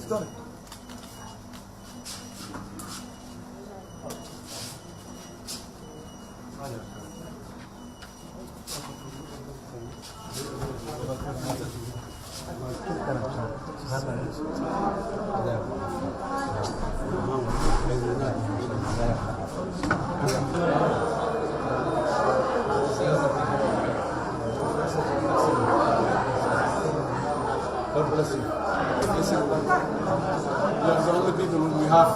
Start. God bless you. You are the only people whom we have.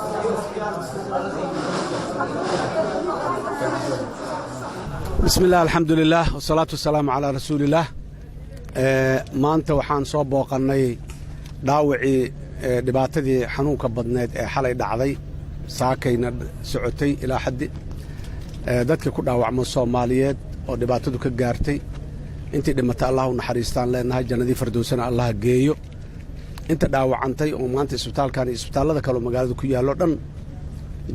بسم الله الحمد لله والصلاة والسلام على رسول الله. maanta waxaan soo booqannay dhaawacii dhibaatadii xanuunka badneed ee xalay dhacday saakayna socotay ilaa xaddi dadkii ku dhaawacmo Soomaaliyeed oo dhibaatadu ka gaartay intii dhimatay Allah u naxariistaan leenahay jannadii firdawsana Allah geeyo inta dhaawacantay oo maanta isbitaalkan iyo isbitaalada kale magaalada ku yaalo dhan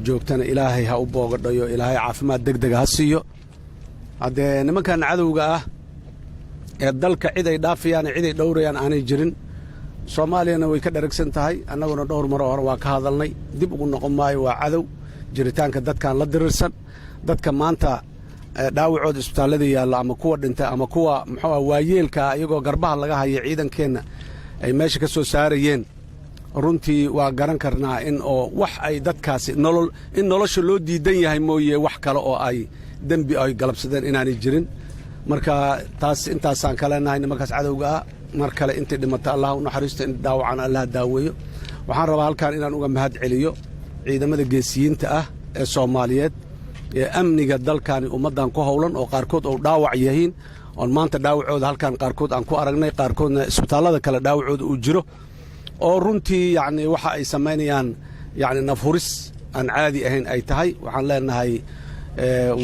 joogtana Ilaahay ha u boogadhayo Ilaahay caafimaad degdeg ha siiyo hadee nimankan cadowga ah ee dalka cid ay dhaafiyaan cid ay dhowrayaan aanay jirin Soomaaliyana way ka dharagsan tahay annaguna dhowr mar hore waa ka hadalnay dib ugu noqon maayo waa cadow jiritaanka dadkan la dirirsan dadka maanta dhaawacooda isbitaalada yaalla ama kuwa dhintay ama kuwa waayeelka iyagoo garbaha laga hayo ciidankeena ay meesha ka soo saarayeen runtii waa garan karnaa in oo wax ay dadkaasi nolosha loo diidan yahay mooyee wax kale oo ay dambi ay galabsadeen inaanay jirin marka taas intaasaan ka leenahay nimankaas cadowga ah mar kale intii dhimata Allah u naxariisto in daawacan Allah daaweeyo waxaan rabaa halkaan inaan uga mahad celiyo ciidamada geesiyiinta ah ee Soomaaliyeed ee amniga dalkani ummadan ku howlan oo qaarkood oo dhaawac yihiin oo maanta dhaawacooda halkaan qaarkood aan ku aragnay qaarkoodna isbitaalada kale dhaawacooda uu jiro oo runtii yaani waxa ay sameynayaan yaani nafhuris aan caadi ahayn ay tahay waxaan leenahay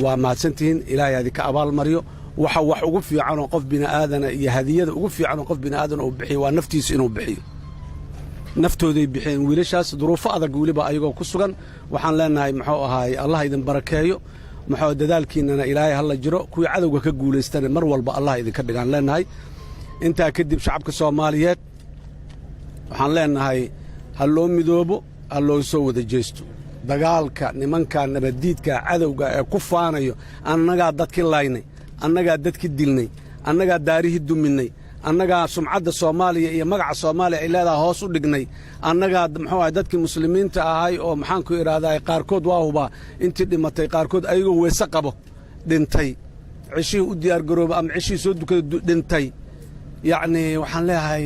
waa mahadsantihiin Ilaahay adii ka abaal mariyo waxa wax ugu fiican oo qof bini aadana iyo hadiyada ugu fiican oo qof bini aadana uu bixiyo waa naftiisa inuu bixiyo naftooday bixeen wiilashaas duruufo adag waliba ayagoo ku sugan waxaan leenahay muxuu ahaay Allah idin barakeeyo muxuu dadaalkiinana Ilaahay hal jiro kuwii cadowga ka guuleystana mar walba Allah idin ka dhigaan leenahay inta kadib shacabka Soomaaliyeed waxaan leenahay hal loo midoobo hal loo soo wada jeesto dagaalka nimanka nabadiidka cadowga ee ku faanayo annaga dadkii laynay annaga dadkii dilnay annaga daarihii duminay annaga sumcadda Soomaaliya iyo magaca Soomaaliya ay leedahay hoos u dhignay annaga muxuu dadkii muslimiinta ahay oo maxaan ku iraaday qaarkood waa huba intii dhimatay qaarkood ayagoo weesa qabo dhintay cishii u diyaar garooba ama cishii soo dukada dhintay yaani waxaan leeyahay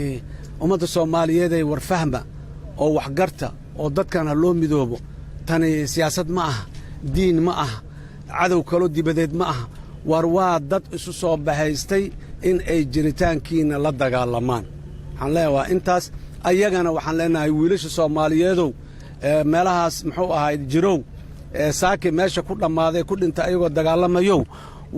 ummadda Soomaaliyeed ay war fahma oo wax garta oo dadkan loo midoobo tani siyaasad ma aha diin ma aha cadow kale dibadeed ma aha war waa dad isu soo bahaystay in ay jiritaankiina la dagaalamaan waxaan leeyahay intaas ayagana waxaan leenahay wiilasha Soomaaliyeedow meelahaas muxuu ahayd jirow saaki meesha ku dhamaaday ku dhintay ayagoo dagaalamayo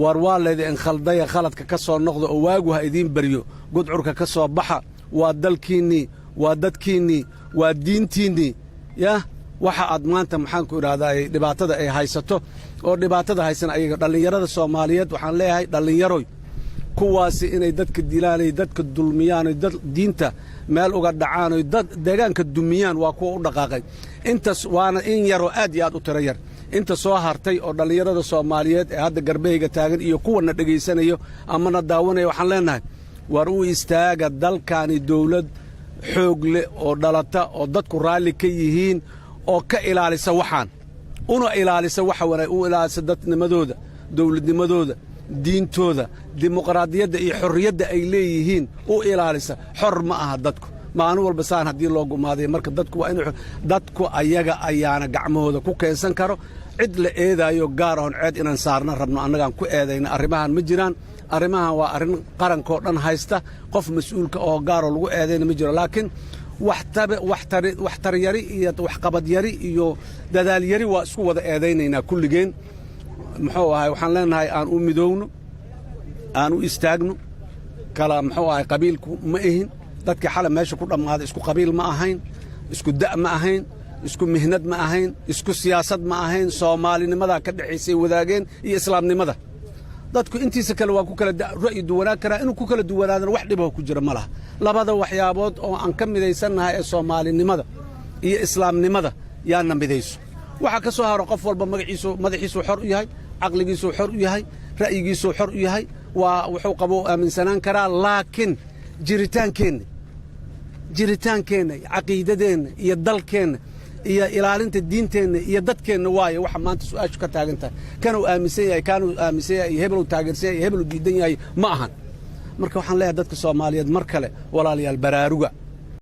war waa leedeen khaldaya khaladka ka soo noqdo oo waagu ha idin bariyo gudcurka ka soo baxa waa dalkiini waa dadkiini waa diintiini ya waxa aad maanta maxaan ku iraaday dhibaatada ay haysato oo dhibaatada haysan ayaga dhalinyarada Soomaaliyeed waxaan leeyahay dhalinyaroy kuwaasi inay dadka dilaanay dadka dulmiyaan dad diinta meel uga dhacaan oo dad deegaanka dumiyaan waa kuwa u dhaqaaqay intaas waana in yaro aad iyo aad u tiro yar inta soo hartay oo dhalinyarada Soomaaliyeed ee hadda garbeyga taagan iyo kuwana dhageysanayo ama na daawanaya waxaan leenahay war u istaaga dalkani dawlad xoog leh oo dhalata oo dadku raali ka yihiin oo ka ilaalisa waxaan una ilaalisa waxa wanaag u ilaalisa dadnimadooda dawladnimadooda diintooda dimuqraadiyadda iyo xorriyadda ay leeyihiin u ilaalisa xor ma aha dadku maalin walba saan haddii loo gumaaday marka dadku waa in dadku ayaga ayaana gacmahooda ku keensan karo cid la eedayo gaar ah cid inaan saarna rabno annagaan ku eedayna arrimahan ma jiraan arrimahan waa arrin qarankoo dhan haysta qof mas'uulka oo gaar oo lagu eedayna ma jiro laakiin waxtar yari iyo waxqabad yari iyo dadaal yari waa isku wada eedaynaynaa kulligeen muxuu ahay waxaan leenahay aan u midoowno aan u istaagno kala muxuu ahay qabiilku ma ahin dadka xalay meesha ku dhammaaday isku qabiil ma ahayn isku da' ma ahayn isku mihnad ma ahayn isku siyaasad ma ahayn soomaalinimadaa ka dhexaysay wadaageen iyo islaamnimada dadku intiisa kale waa ku kala ra'yi duwanaan karaa inuu ku kala duwanaadana wax dhibaho ku jira ma laha labada waxyaabood oo aan ka midaysannahay ee soomaalinimada iyo islaamnimada yaana midayso waxaa ka soo haro qof walba madaxiisuu xor u yahay caqligiisuu xor u yahay ra'yigiisuu xor u yahay waa wuxuu qabo aaminsanaan karaa laakiin jiritaankeenna caqiidadeenna iyo dalkeenna iyo ilaalinta diinteenna iyo dadkeenna waaye waxa maanta su'aashu ka taagan tahay kanuu aaminsan yahay kaanuu aaminsan yahay iyo hebeluu taageersan yahay iyo hebeluu diidan yahay ma ahan marka waxaan leeyahay dadka soomaaliyeed mar kale walaalayaal baraaruga